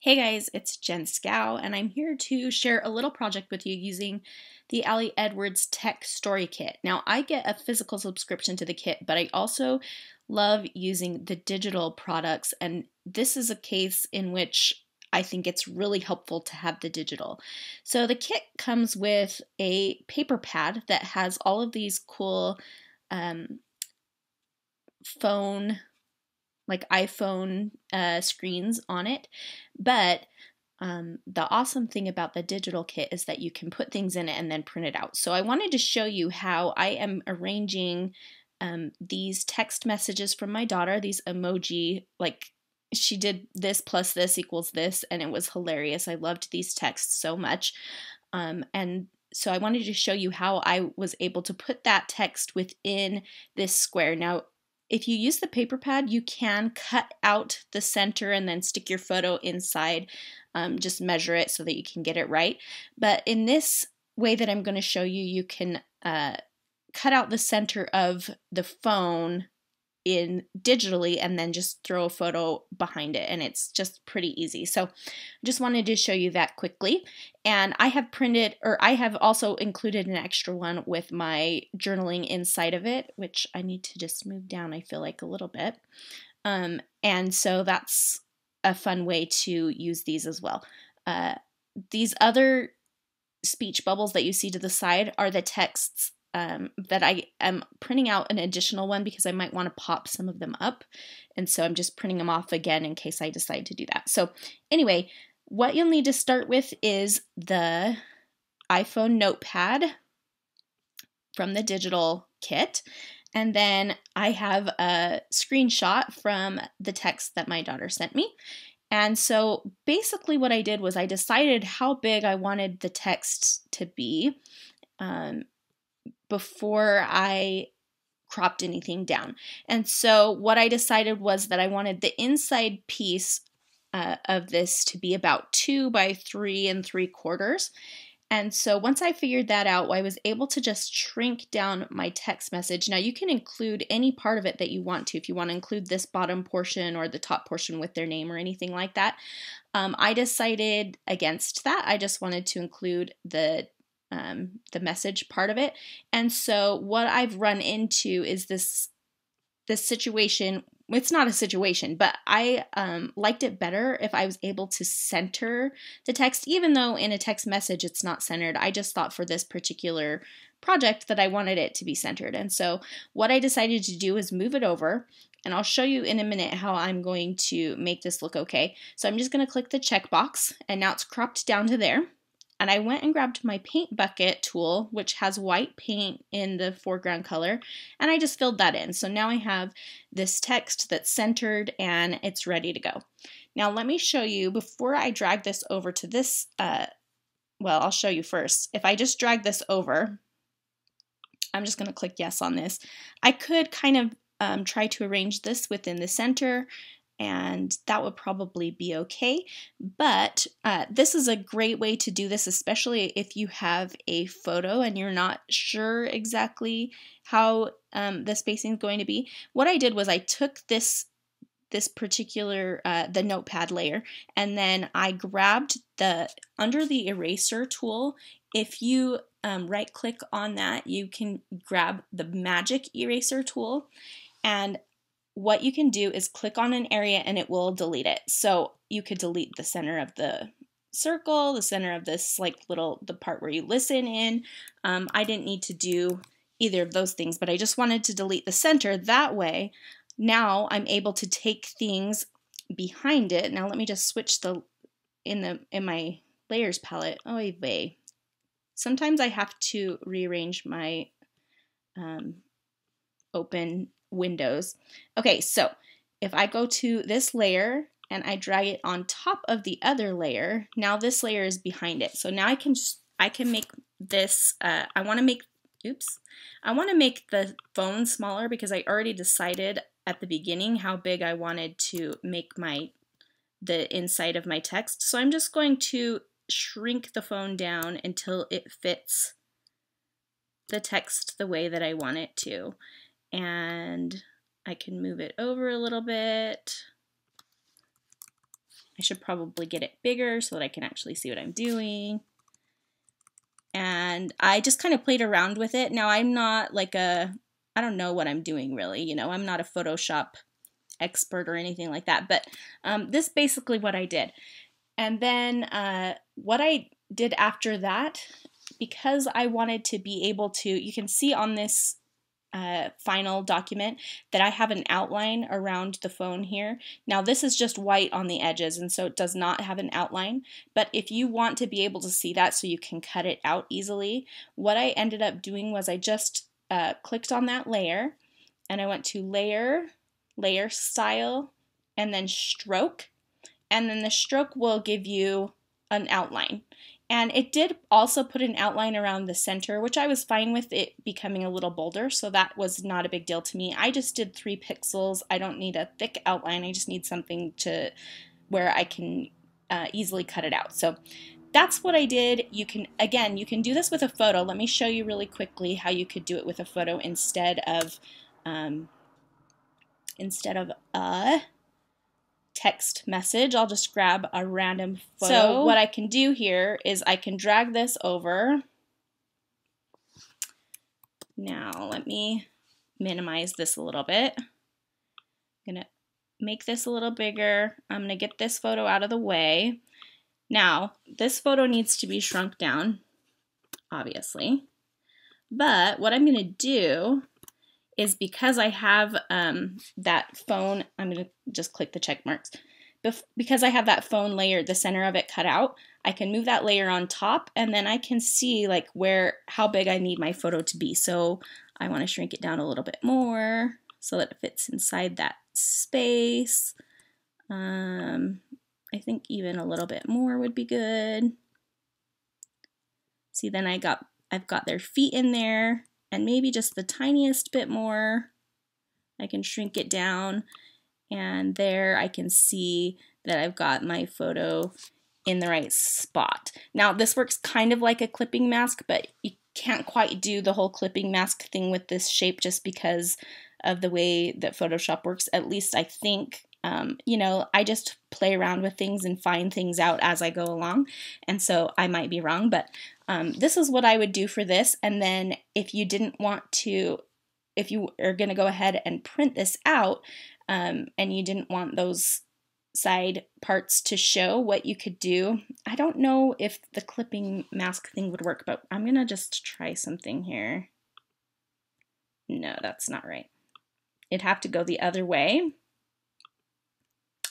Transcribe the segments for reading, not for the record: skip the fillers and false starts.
Hey guys, it's Jen Schow, and I'm here to share a little project with you using the Ali Edwards Tech Story Kit. Now, I get a physical subscription to the kit, but I also love using the digital products, and this is a case in which I think it's really helpful to have the digital. So the kit comes with a paper pad that has all of these cool iPhone screens on it, but the awesome thing about the digital kit is that you can put things in it and then print it out. So I wanted to show you how I am arranging these text messages from my daughter, these emoji, like she did this plus this equals this, and it was hilarious. I loved these texts so much. And so I wanted to show you how I was able to put that text within this square. Now, if you use the paper pad, you can cut out the center and then stick your photo inside. Just measure it so that you can get it right. But in this way that I'm going to show you, you can cut out the center of the phone in digitally and then just throw a photo behind it, and it's just pretty easy. So I just wanted to show you that quickly. And I have also included an extra one with my journaling inside of it, which I need to just move down, I feel like, a little bit. And so that's a fun way to use these as well. These other speech bubbles that you see to the side are the texts that I am printing out an additional one because I might want to pop some of them up. And so I'm just printing them off again in case I decide to do that. So anyway, what you'll need to start with is the iPhone notepad from the digital kit. And then I have a screenshot from the text that my daughter sent me. And so basically what I did was I decided how big I wanted the text to be before I cropped anything down. And so what I decided was that I wanted the inside piece of this to be about 2 by 3 3/4. And so once I figured that out, I was able to just shrink down my text message. Now you can include any part of it that you want to. If you want to include this bottom portion or the top portion with their name or anything like that. I decided against that. I just wanted to include the message part of it. And so what I've run into is this situation. It's not a situation, but I liked it better if I was able to center the text, even though in a text message it's not centered. I just thought for this particular project that I wanted it to be centered. And so what I decided to do is move it over, and I'll show you in a minute how I'm going to make this look okay. So I'm just going to click the checkbox, and now it's cropped down to there. And I went and grabbed my paint bucket tool, which has white paint in the foreground color, and I just filled that in. So now I have this text that's centered and it's ready to go. Now let me show you, before I drag this over to this, well, I'll show you first. If I just drag this over, I'm just going to click yes on this. I could kind of try to arrange this within the center, and that would probably be okay. But this is a great way to do this, especially if you have a photo and you're not sure exactly how the spacing is going to be. What I did was I took this particular, the notepad layer, and then I grabbed under the eraser tool. If you right click on that, you can grab the magic eraser tool, and what you can do is click on an area and it will delete it. So you could delete the center of the circle, the center of this the part where you listen in. I didn't need to do either of those things, but I just wanted to delete the center. That way, now I'm able to take things behind it. Now let me just switch in my layers palette. Oy vey. Sometimes I have to rearrange my open windows. Okay, so if I go to this layer and I drag it on top of the other layer, now this layer is behind it. So now I can make this, I want to make the phone smaller because I already decided at the beginning how big I wanted to make the inside of my text. So I'm just going to shrink the phone down until it fits the text the way that I want it to. And I can move it over a little bit. I should probably get it bigger so that I can actually see what I'm doing. And I just kind of played around with it. Now I'm not like I don't know what I'm doing really, you know, I'm not a Photoshop expert or anything like that, but this is basically what I did. And then what I did after that, because I wanted to be able to, you can see on this final document that I have an outline around the phone here. Now this is just white on the edges, and so it does not have an outline, but if you want to be able to see that so you can cut it out easily, what I ended up doing was I just clicked on that layer, and I went to layer, layer style, and then stroke, and then the stroke will give you an outline. And it did also put an outline around the center, which I was fine with it becoming a little bolder, so that was not a big deal to me. I just did 3 pixels. I don't need a thick outline. I just need something to where I can easily cut it out. So that's what I did. You can, again, you can do this with a photo. Let me show you really quickly how you could do it with a photo instead of a text message. I'll just grab a random photo. So what I can do here is I can drag this over. Now let me minimize this a little bit. I'm gonna make this a little bigger. I'm gonna get this photo out of the way. Now this photo needs to be shrunk down, obviously. But what I'm gonna do is, because I have that phone, I'm going to just click the check marks. Because I have that phone layer, the center of it cut out, I can move that layer on top, and then I can see like how big I need my photo to be. So I want to shrink it down a little bit more so that it fits inside that space. I think even a little bit more would be good. See, then I've got their feet in there. And maybe just the tiniest bit more. I can shrink it down, and there I can see that I've got my photo in the right spot. Now this works kind of like a clipping mask, but you can't quite do the whole clipping mask thing with this shape just because of the way that Photoshop works. At least I think, you know, I just play around with things and find things out as I go along, and so I might be wrong, but this is what I would do for this. And then if you didn't want to, if you are going to go ahead and print this out, and you didn't want those side parts to show, what you could do, I don't know if the clipping mask thing would work, but I'm going to just try something here. No, that's not right. It'd have to go the other way.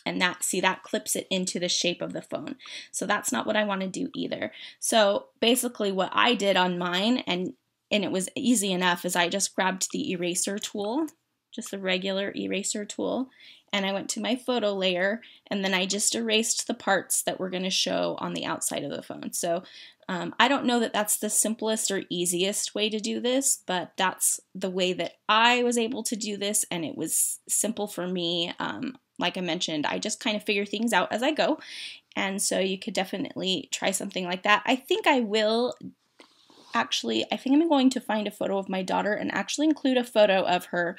And that clips it into the shape of the phone. So that's not what I want to do either. So basically what I did on mine, and it was easy enough, is I just grabbed the eraser tool, just the regular eraser tool, and I went to my photo layer, and then I just erased the parts that were going to show on the outside of the phone. So I don't know that that's the simplest or easiest way to do this, but that's the way that I was able to do this, and it was simple for me. Like I mentioned, I just kind of figure things out as I go, and so you could definitely try something like that. I think I will actually, I think I'm going to find a photo of my daughter and actually include a photo of her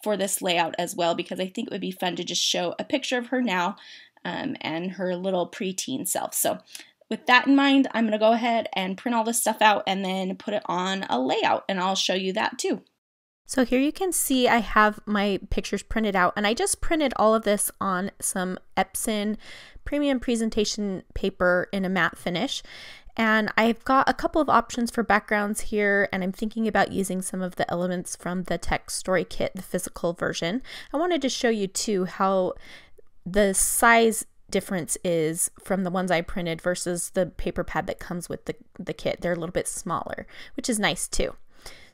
for this layout as well, because I think it would be fun to just show a picture of her now and her little preteen self. So with that in mind, I'm going to go ahead and print all this stuff out and then put it on a layout, and I'll show you that too. So here you can see I have my pictures printed out, and I just printed all of this on some Epson premium presentation paper in a matte finish. And I've got a couple of options for backgrounds here, and I'm thinking about using some of the elements from the Tech Story Kit, the physical version. I wanted to show you too how the size difference is from the ones I printed versus the paper pad that comes with the kit. They're a little bit smaller, which is nice too.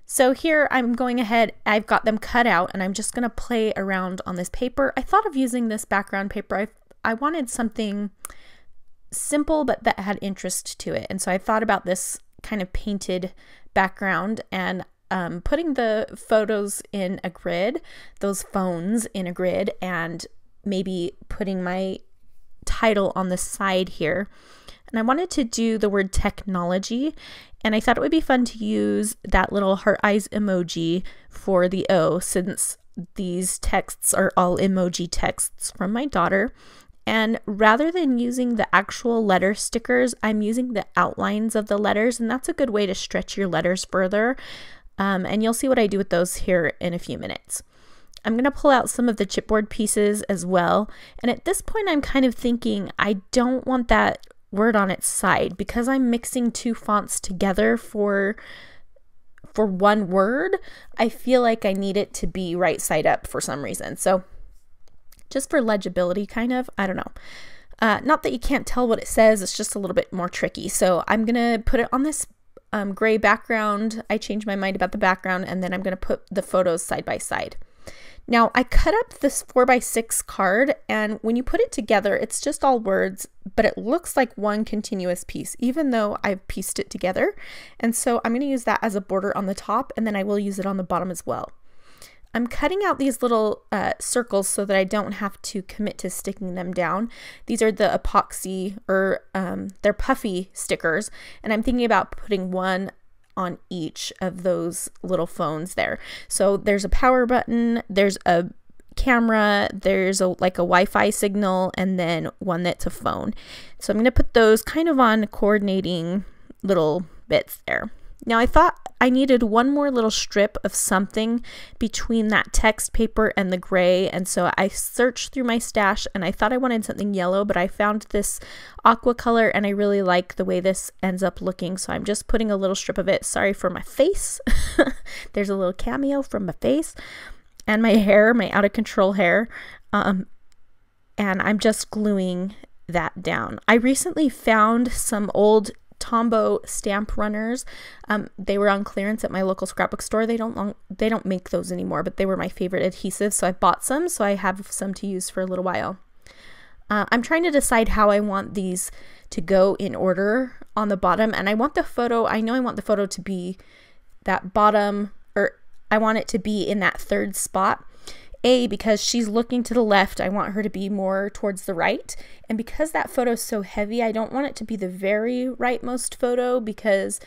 So here I'm going ahead, I've got them cut out, and I'm just going to play around on this paper. I thought of using this background paper. I wanted something simple but that had interest to it, and so I thought about this kind of painted background and putting the photos in a grid, those phones in a grid, and maybe putting my title on the side here. And I wanted to do the word technology, and I thought it would be fun to use that little heart eyes emoji for the O, since these texts are all emoji texts from my daughter. And rather than using the actual letter stickers, I'm using the outlines of the letters, and that's a good way to stretch your letters further. And you'll see what I do with those here in a few minutes. I'm going to pull out some of the chipboard pieces as well. And at this point, I'm kind of thinking I don't want that word on its side because I'm mixing two fonts together for one word. I feel like I need it to be right side up for some reason. So just for legibility, kind of, I don't know. Not that you can't tell what it says, it's just a little bit more tricky. So I'm going to put it on this gray background. I changed my mind about the background, and then I'm going to put the photos side by side. Now, I cut up this 4x6 card, and when you put it together, it's just all words, but it looks like one continuous piece, even though I've pieced it together. And so I'm going to use that as a border on the top, and then I will use it on the bottom as well. I'm cutting out these little circles so that I don't have to commit to sticking them down. These are the epoxy, or they're puffy stickers, and I'm thinking about putting one on each of those little phones there. So there's a power button, there's a camera, there's like a Wi-Fi signal, and then one that's a phone. So I'm going to put those kind of on coordinating little bits there. Now I thought I needed one more little strip of something between that text paper and the gray, and so I searched through my stash and I thought I wanted something yellow, but I found this aqua color and I really like the way this ends up looking, so I'm just putting a little strip of it. Sorry for my face. There's a little cameo from my face and my hair, my out of control hair, and I'm just gluing that down. I recently found some old Tombow stamp runners. They were on clearance at my local scrapbook store. They don't make those anymore, but they were my favorite adhesive, so I bought some, so I have some to use for a little while. I'm trying to decide how I want these to go in order on the bottom, and I want the photo to be that bottom, or I want it to be in that third spot. Because she's looking to the left, I want her to be more towards the right. And because that photo is so heavy, I don't want it to be the very rightmost photo, because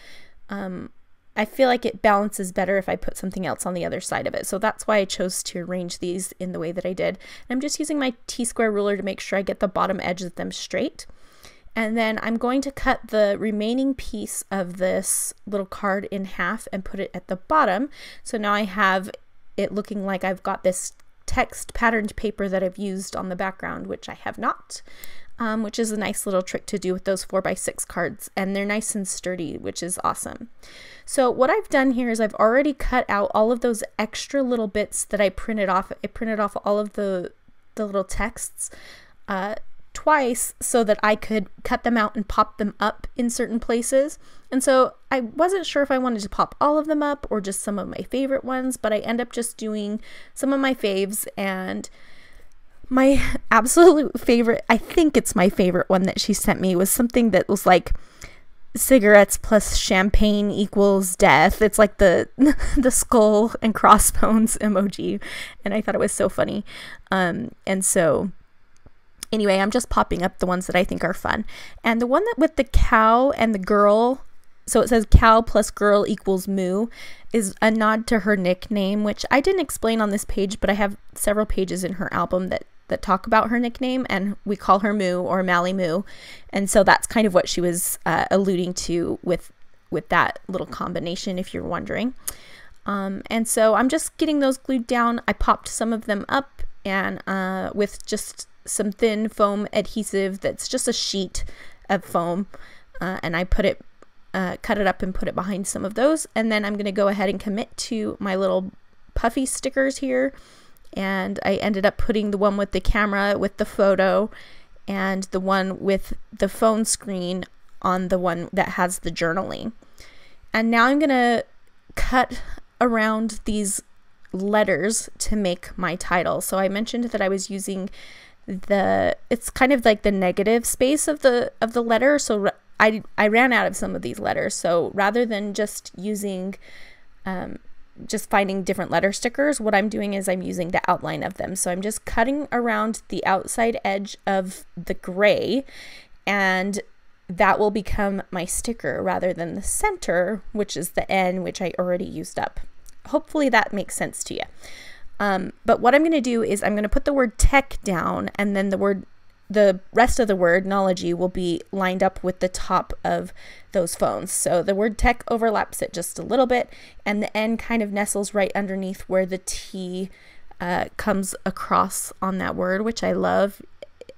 I feel like it balances better if I put something else on the other side of it. So that's why I chose to arrange these in the way that I did. And I'm just using my T-square ruler to make sure I get the bottom edge of them straight. And then I'm going to cut the remaining piece of this little card in half and put it at the bottom. So now I have it looking like I've got this text patterned paper that I've used on the background, which I have not, which is a nice little trick to do with those 4x6 cards, and they're nice and sturdy, which is awesome. So what I've done here is I've already cut out all of those extra little bits that I printed off. I printed off all of the little texts twice so that I could cut them out and pop them up in certain places. And so I wasn't sure if I wanted to pop all of them up or just some of my favorite ones, but I end up just doing some of my faves. And my absolute favorite, I think it's my favorite one that she sent me, was something that was like cigarettes plus champagne equals death. It's like the skull and crossbones emoji, and I thought it was so funny. And so anyway, I'm just popping up the ones that I think are fun. And the one that with the cow and the girl, so it says cow plus girl equals moo, is a nod to her nickname, which I didn't explain on this page, but I have several pages in her album that talk about her nickname, and we call her Moo or Mally Moo. And so that's kind of what she was alluding to with that little combination, if you're wondering. And so I'm just getting those glued down. I popped some of them up, and with just some thin foam adhesive that's just a sheet of foam, and I put it cut it up and put it behind some of those. And then I'm going to go ahead and commit to my little puffy stickers here, and I ended up putting the one with the camera with the photo and the one with the phone screen on the one that has the journaling. And now I'm going to cut around these letters to make my title. So I mentioned that I was using it's kind of like the negative space of the letter. So I ran out of some of these letters. So rather than just using, just finding different letter stickers, what I'm doing is I'm using the outline of them. So I'm just cutting around the outside edge of the gray, and that will become my sticker rather than the center, which is the N, which I already used up. Hopefully that makes sense to you. But what I'm going to do is I'm going to put the word tech down and then the word the rest of the word "nology" will be lined up with the top of those phones. So the word tech overlaps it just a little bit, and the N kind of nestles right underneath where the T comes across on that word, which I love.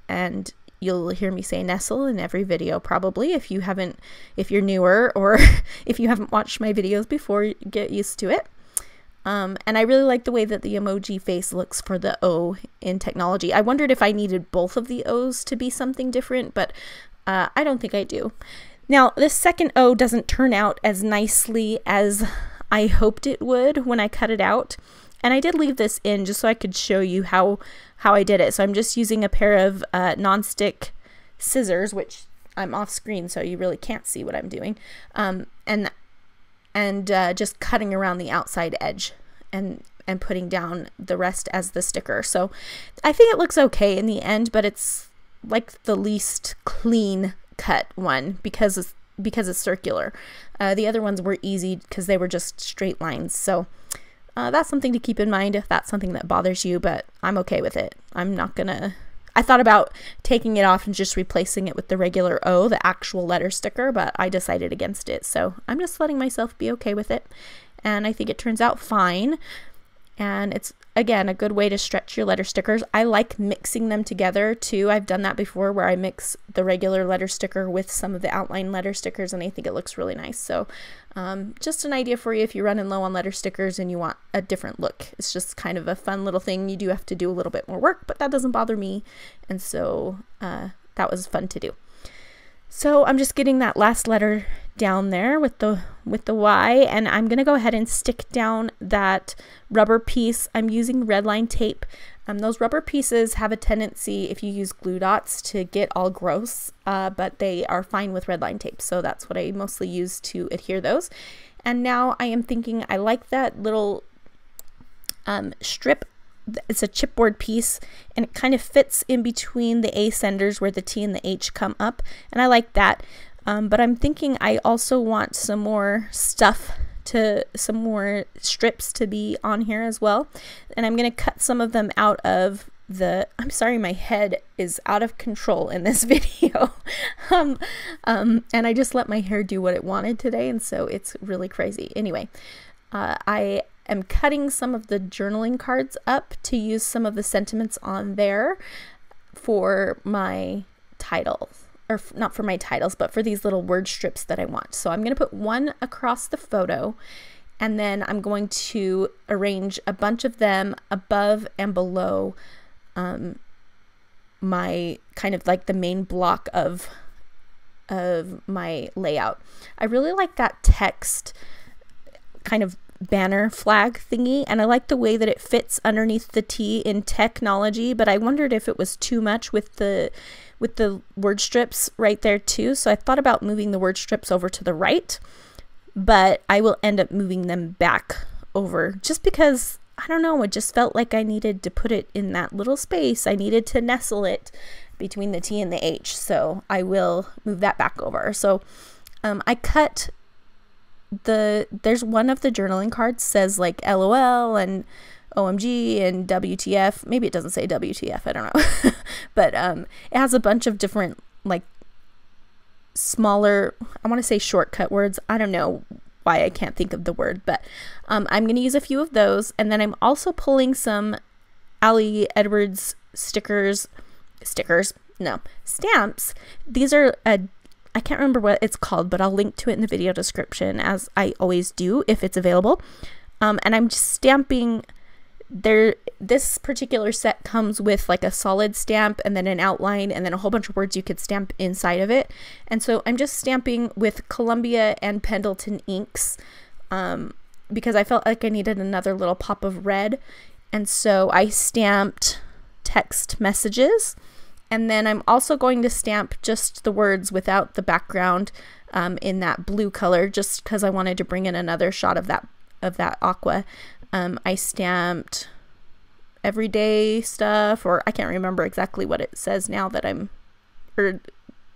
And you'll hear me say nestle in every video probably. If you're newer, or if you haven't watched my videos before, get used to it. And I really like the way that the emoji face looks for the O in technology. I wondered if I needed both of the O's to be something different, but I don't think I do. Now, this second O doesn't turn out as nicely as I hoped it would when I cut it out. And I did leave this in just so I could show you how I did it. So I'm just using a pair of non-stick scissors, which I'm off screen, so you really can't see what I'm doing. And just cutting around the outside edge and putting down the rest as the sticker. So I think it looks okay in the end, but it's like the least clean cut one because it's circular. The other ones were easy because they were just straight lines. So that's something to keep in mind if that's something that bothers you, but I'm okay with it. I thought about taking it off and just replacing it with the regular O, the actual letter sticker, but I decided against it. So I'm just letting myself be okay with it. And I think it turns out fine. And it's, again, a good way to stretch your letter stickers. I like mixing them together too. I've done that before where I mix the regular letter sticker with some of the outline letter stickers, and I think it looks really nice. So just an idea for you if you're running low on letter stickers and you want a different look. It's just kind of a fun little thing. You do have to do a little bit more work, but that doesn't bother me. And so that was fun to do. So I'm just getting that last letter down there with the Y, and I'm going to go ahead and stick down that rubber piece. I'm using red line tape. Those rubber pieces have a tendency, if you use glue dots, to get all gross, but they are fine with red line tape. So that's what I mostly use to adhere those. And now I am thinking I like that little strip. It's a chipboard piece, and it kind of fits in between the A senders where the T and the H come up, and I like that. But I'm thinking I also want some more some more strips to be on here as well, and I'm going to cut some of them out of I'm sorry, my head is out of control in this video. And I just let my hair do what it wanted today, and so it's really crazy. Anyway, I am cutting some of the journaling cards up to use some of the sentiments on there for my titles, or not for my titles, but for these little word strips that I want. So I'm going to put one across the photo, and then I'm going to arrange a bunch of them above and below my kind of like the main block of my layout. I really like that text kind of banner flag thingy, and I like the way that it fits underneath the T in technology, but I wondered if it was too much with the word strips right there too. So I thought about moving the word strips over to the right, but I will end up moving them back over just because, I don't know, it just felt like I needed to put it in that little space. I needed to nestle it between the T and the H, so I will move that back over. So I cut there's one of the journaling cards says like LOL and OMG and WTF. Maybe it doesn't say WTF, I don't know. But it has a bunch of different like smaller, I want to say shortcut words. I don't know why I can't think of the word, but I'm going to use a few of those. And then I'm also pulling some Ali Edwards stamps. These are I can't remember what it's called, but I'll link to it in the video description, as I always do if it's available. And I'm just stamping there. This particular set comes with like a solid stamp and then an outline and then a whole bunch of words you could stamp inside of it. And so I'm just stamping with Columbia and Pendleton inks because I felt like I needed another little pop of red. And so I stamped text messages. And then I'm also going to stamp just the words without the background in that blue color, just because I wanted to bring in another shot of that aqua. I stamped everyday stuff, or I can't remember exactly what it says now that or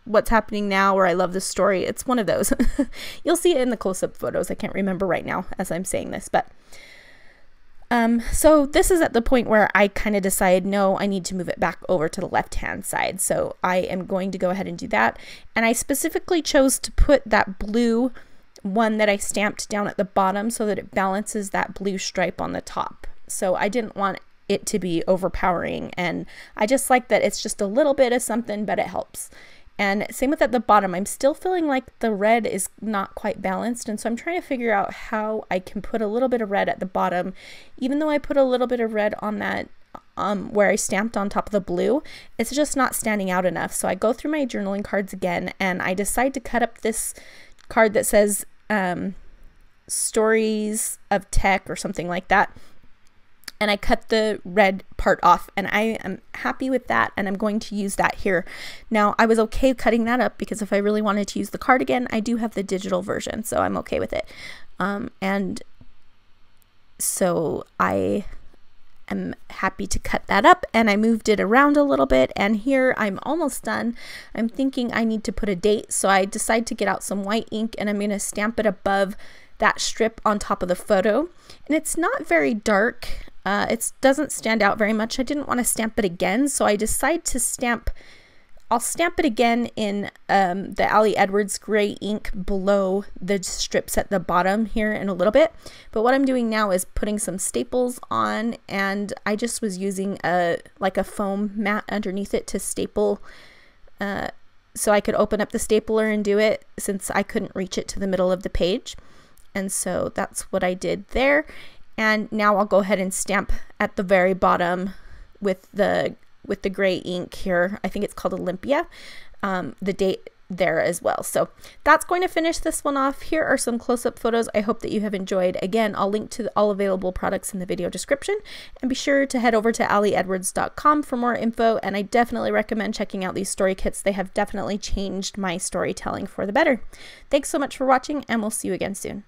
what's happening now, or I love this story. It's one of those. You'll see it in the close-up photos. I can't remember right now as I'm saying this, but So this is at the point where I kind of decide, no, I need to move it back over to the left-hand side. So I am going to go ahead and do that. And I specifically chose to put that blue one that I stamped down at the bottom so that it balances that blue stripe on the top. So I didn't want it to be overpowering, and I just like that it's just a little bit of something, but it helps. And same with at the bottom, I'm still feeling like the red is not quite balanced, and so I'm trying to figure out how I can put a little bit of red at the bottom. Even though I put a little bit of red on that where I stamped on top of the blue, it's just not standing out enough. So I go through my journaling cards again, and I decide to cut up this card that says Stories of Tech or something like that. And I cut the red part off, and I am happy with that, and I'm going to use that here. Now, I was okay cutting that up because if I really wanted to use the card again, I do have the digital version, so I'm okay with it. And so I am happy to cut that up, and I moved it around a little bit, and here I'm almost done. I'm thinking I need to put a date, so I decide to get out some white ink, and I'm going to stamp it above that strip on top of the photo. And it's not very dark. It doesn't stand out very much. I didn't want to stamp it again, so I decide to I'll stamp it again in the Ali Edwards gray ink below the strips at the bottom here in a little bit. But what I'm doing now is putting some staples on, and I just was using like a foam mat underneath it to staple so I could open up the stapler and do it, since I couldn't reach it to the middle of the page. And so that's what I did there. And now I'll go ahead and stamp at the very bottom with the gray ink here. I think it's called Olympia, the date there as well. So that's going to finish this one off. Here are some close-up photos. I hope that you have enjoyed. Again, I'll link to all available products in the video description, and be sure to head over to aliedwards.com for more info. And I definitely recommend checking out these story kits. They have definitely changed my storytelling for the better. Thanks so much for watching, and we'll see you again soon.